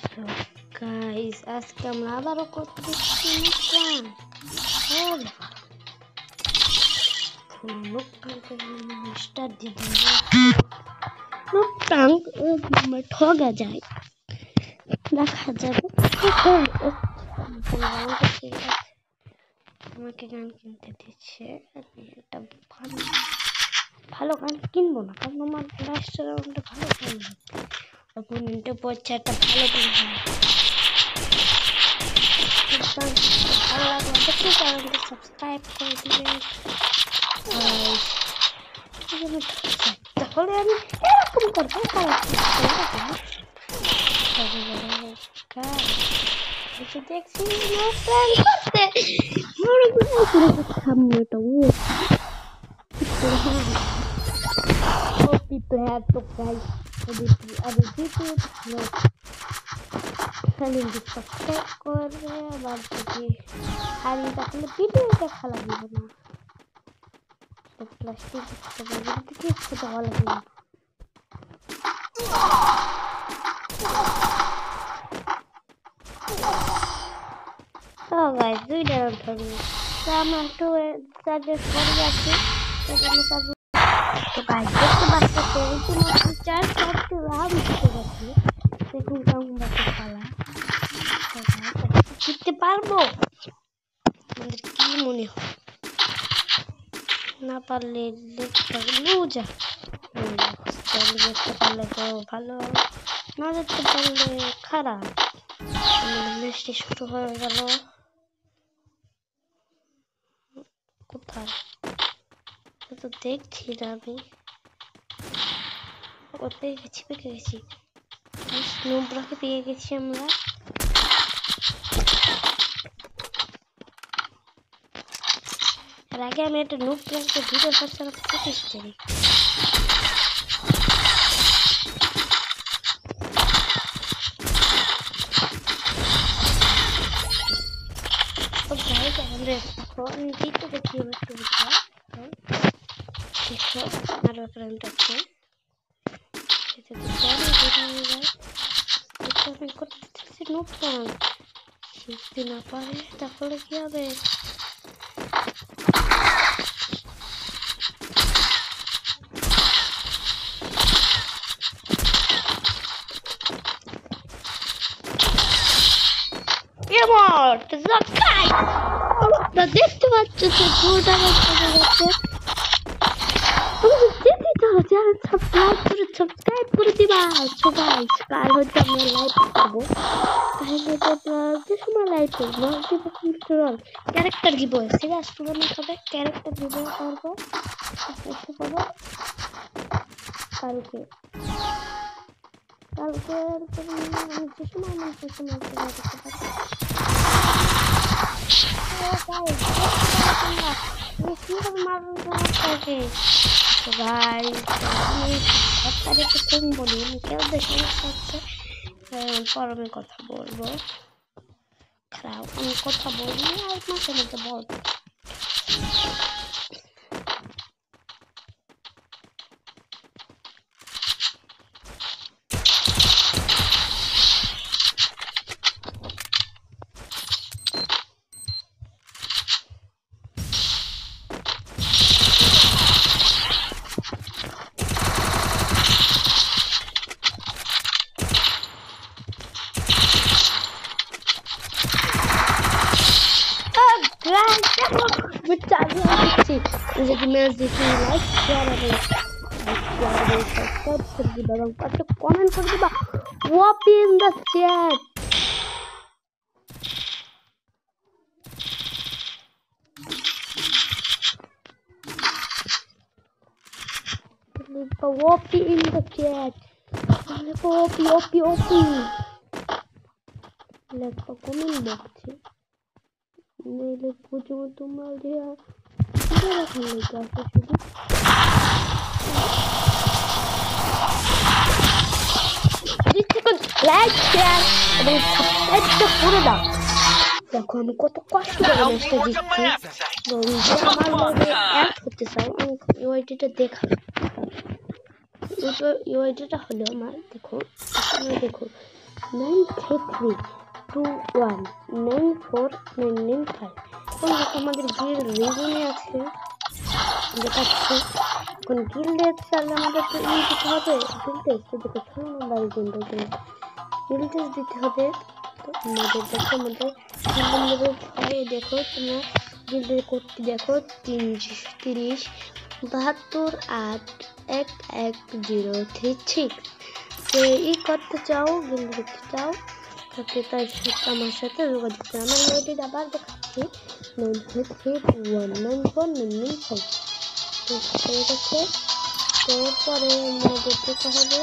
So guys, আজকে আমরা আবারও করতেছি প্ল্যান। স্টার্ট দিয়ে ঠগা যায়, দেখা যাবে। আমাকে গান কিনতে দিচ্ছে, আমি একটা ভালো গান কিনবো না, কারণ আমার রেস্টুরেন্টে ভালো গান অপোনেন্টে পড়ছে একটা ভালো গান। ভালো লাগলে অবশ্যই চ্যানেলটি সাবস্ক্রাইব করে দিবেন। তাহলে আমি এরকম করবো, দেখছি সামনেটা সাবস্ক্রাইব করবে। আবার যদি হারিয়ে থাকলে ভিডিওটা খেলা দিব না, প্লাস্টিক কিছু ভালো লাগবে না। তো গাইস, দুইটা ধরি তো আমরা একটু সাজেস্ট করে যাচ্ছি। তো গাইস দেখতে পাচ্ছেন ইতিমধ্যে 4-4টি রাউন্ড হয়ে গেছে। দেখুন কেমন বাচ্চা খেলা, জিততে পারবো আমাদের কি মনে হয়? না পারলে লুজা, দেখতে পারলে তো ভালো, না দেখতে পারলে খারাপ। ম্যাচটি শুরু হয়ে গেল। কোথায় তো দেখছি না আমি, পেয়ে গেছি স্নোব্রাকে পেয়ে গেছি আমরা। এর আগে আমি একটা নোব্রাকে ভিডিও করছিলাম, প্রতিষ্ঠারি জিতে দেখি আরো কারেন্ট আছে। শিখতে না পারে তাহলে কি হবে? দেখতে পাচ্ছ সাবস্ক্রাইব করে দিবা সবাই। কাল হয়তো আমরা লাইভ করবো, যে সময় লাইভ করবো ক্যারেক্টার গিভওয়ে, সিরিয়াস টুর্নামেন্ট হবে, ক্যারেক্টার গিভওয়ে করবো। এসে পাবো কালকে আমি যে সময় মন সে সময় দেখতে পাবো। ভাই আমি একটু কম বলি, কেউ দেখে হচ্ছে পর আমি কথা বলবো। খারাপ আমি কথা বলি আর মাঝে মধ্যে বলবো। যদি ম্যাচ দেখি লাইক শেয়ার এবং সাবস্ক্রাইব করে দিবা এবং পাশে কমেন্ট করে দিবা OP in the chat. OP in the chat, OP OP OP লেখা কমেন্ট বক্সে, নইলে বুঝবো তোমার দেয়া শুধু লাইক শেয়ার এবং সাবস্ক্রাইবটা করে দাও। দেখো আমি কত কষ্ট করে ম্যাচটা জিতছি। আমার লগে অ্যাড করতে চাও ইউআইডিটা দেখাবে, ইউআইডিটা হলো আমার, দেখো দেখো 93321949995 এবং আমাদের গিল্ড রিজনে আছে দেখাচ্ছি। এখন গিল্ডে চাইলে আমাদের তো ই দিতে হবে, গিল্ডে দেখো 6 নম্বর গিল্ডে দিতে হবে। তো আমাদের দেখো আমাদের দেখো তোমরা গিল্ডের কোডটি দেখো 30728111036। তো এই করতে চাও গিল্ডে দেখতে চাও তাকে তার সাথে আমার সাথে যোগাযোগ করে। আমার মেয়েটি আবার দেখাচ্ছি 93321949995। তো তারপরে আমাদের যেতে হবে